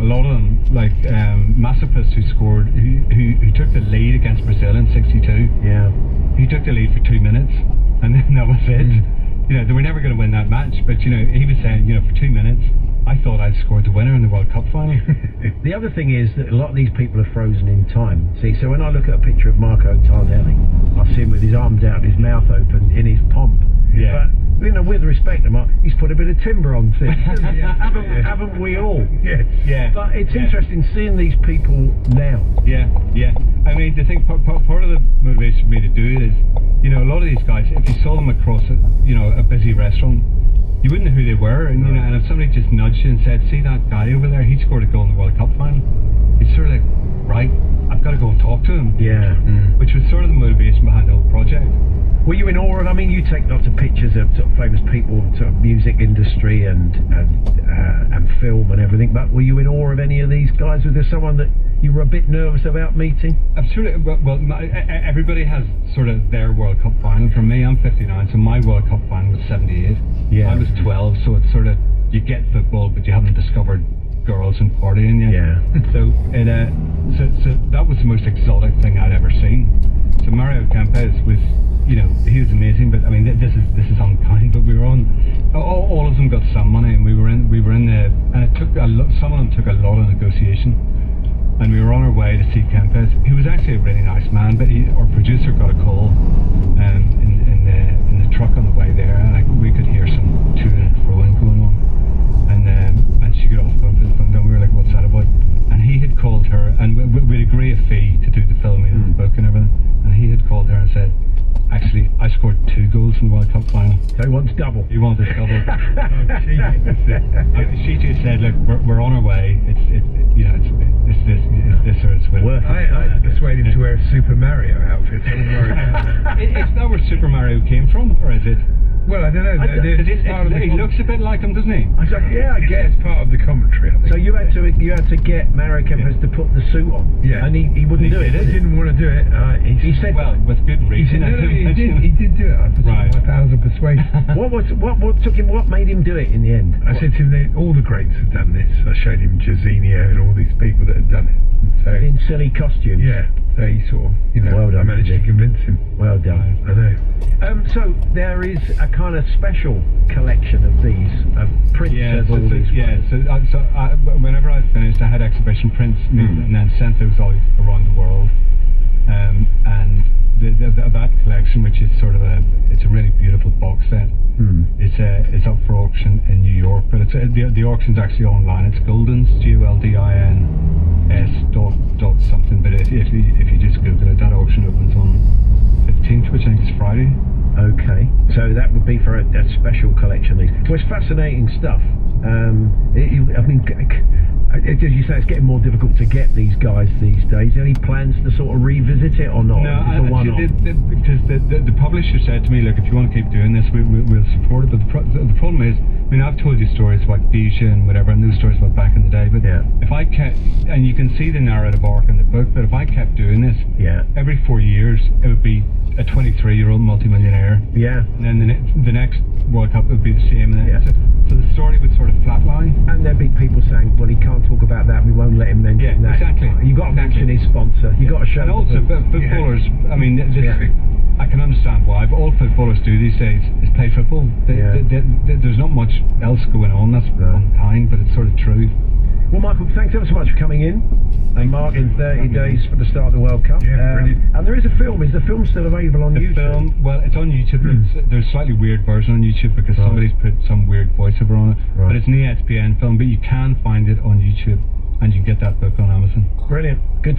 lot of them, like Massapus, who scored, who took the lead against Brazil in '62. Yeah. He took the lead for 2 minutes, and then that was it. You know, they were never going to win that match, but you know, he was saying, you know, for 2 minutes, I thought I'd scored the winner in the World Cup final. The other thing is that a lot of these people are frozen in time. See, so when I look at a picture of Marco Tardelli, I see him with his arms out, his mouth open, in his pomp. Yeah. But, you know, with respect to Mark, he's put a bit of timber on things, haven't we all? Yes. Yeah. But it's interesting seeing these people now. Yeah, yeah. I mean, the thing, part of the motivation for me to do it is, you know, a lot of these guys, if you saw them across, a busy restaurant, you wouldn't know who they were, and you know, and if somebody just nudged you and said, "See that guy over there? He scored a goal in the World Cup final," it's sort of like, right, I've got to go and talk to him. Yeah. Which was sort of the motivation behind the whole project. Were you in awe of? I mean, you take lots of pictures of sort of famous people, sort of music industry and film and everything. But were you in awe of any of these guys? Was there someone that you were a bit nervous about meeting? Absolutely. Well, everybody has sort of their World Cup final. For me, I'm 59, so my World Cup final was '78. Yeah. I was 12, so it's sort of, you get football, but you haven't discovered girls and partying yet. Yeah. So that was the most exotic thing I'd ever seen. So Mario Kempes was, you know, he was amazing. But I mean, this is unkind. But we were on. All of them got some money, and we were in the. And it took some of them took a lot of negotiation. And we were on our way to see Kempes. He was actually a really nice man, but our producer got a call in the truck on the way there, and we could hear some to and froing going on. And she got off the phone, and we were like, "What's that about?" And he had called her, and we'd agree a fee to do the filming of the book and everything. And he had called her and said, "Actually, I scored 2 goals in the World Cup final." So he wants double. He wanted double. She just said, "Look, we're on our way. It's this or it's with." I had to persuade him to wear a Super Mario outfit. Is that where Super Mario came from, or is it? Well, I don't know. He looks a bit like him, doesn't he? I was like, yeah, I guess it's part of the commentary. I think. So you had to get Mario Kempes to put the suit on. Yeah. And he wouldn't do it. He didn't want to do it. He said, well, with good reason. He did do it. I put Right. my powers of persuasion. what made him do it in the end? I said to him, all the greats have done this. I showed him Jairzinho and all these people that had done it. And so, in silly costumes. yeah. So he sort of, Well done, I managed to convince him. Well done. I know. So there is a kind of special collection of these, of prints of all these. Yeah, so whenever I finished, I had exhibition prints and then sent those out around the world. And that collection, which is sort of it's a really beautiful box set. It's up for auction in New York, but it's the auction's actually online. It's Goldins, GOLDINS dot something. But if you just Google it, that auction opens on 15th, which I think is Friday. Okay, so that would be for a special collection. Well, it's fascinating stuff. I mean, as you say, it's getting more difficult to get these guys these days. Any plans to sort of revisit it or not? No, because the publisher said to me, look, if you want to keep doing this, we'll support it. But the problem is, I mean, I've told you stories about Bijou and whatever, and those stories about back in the day. But if I kept, and you can see the narrative arc in the book, but if I kept doing this, every 4 years, it would be a 23-year-old multimillionaire. Yeah. And then the next World Cup would be the same. And so the story would sort of flatline. And there'd be people saying, well, he can't talk about that, we won't let him mention that. Exactly. You've got to mention his sponsor. You've got to show. And also, footballers, I mean, I can understand why, but all footballers do these days is play football. There's not much else going on. That's unkind, but it's sort of true. Well, Michael, thanks ever so much for coming in. And Mark, in 30 days for the start of the World Cup. Yeah, brilliant. And there is a film. Is the film still available on YouTube? The film, well, it's on YouTube. There's a slightly weird version on YouTube because somebody's put some weird voiceover on it. But it's an ESPN film, but you can find it on YouTube, and you can get that book on Amazon. Brilliant. Good.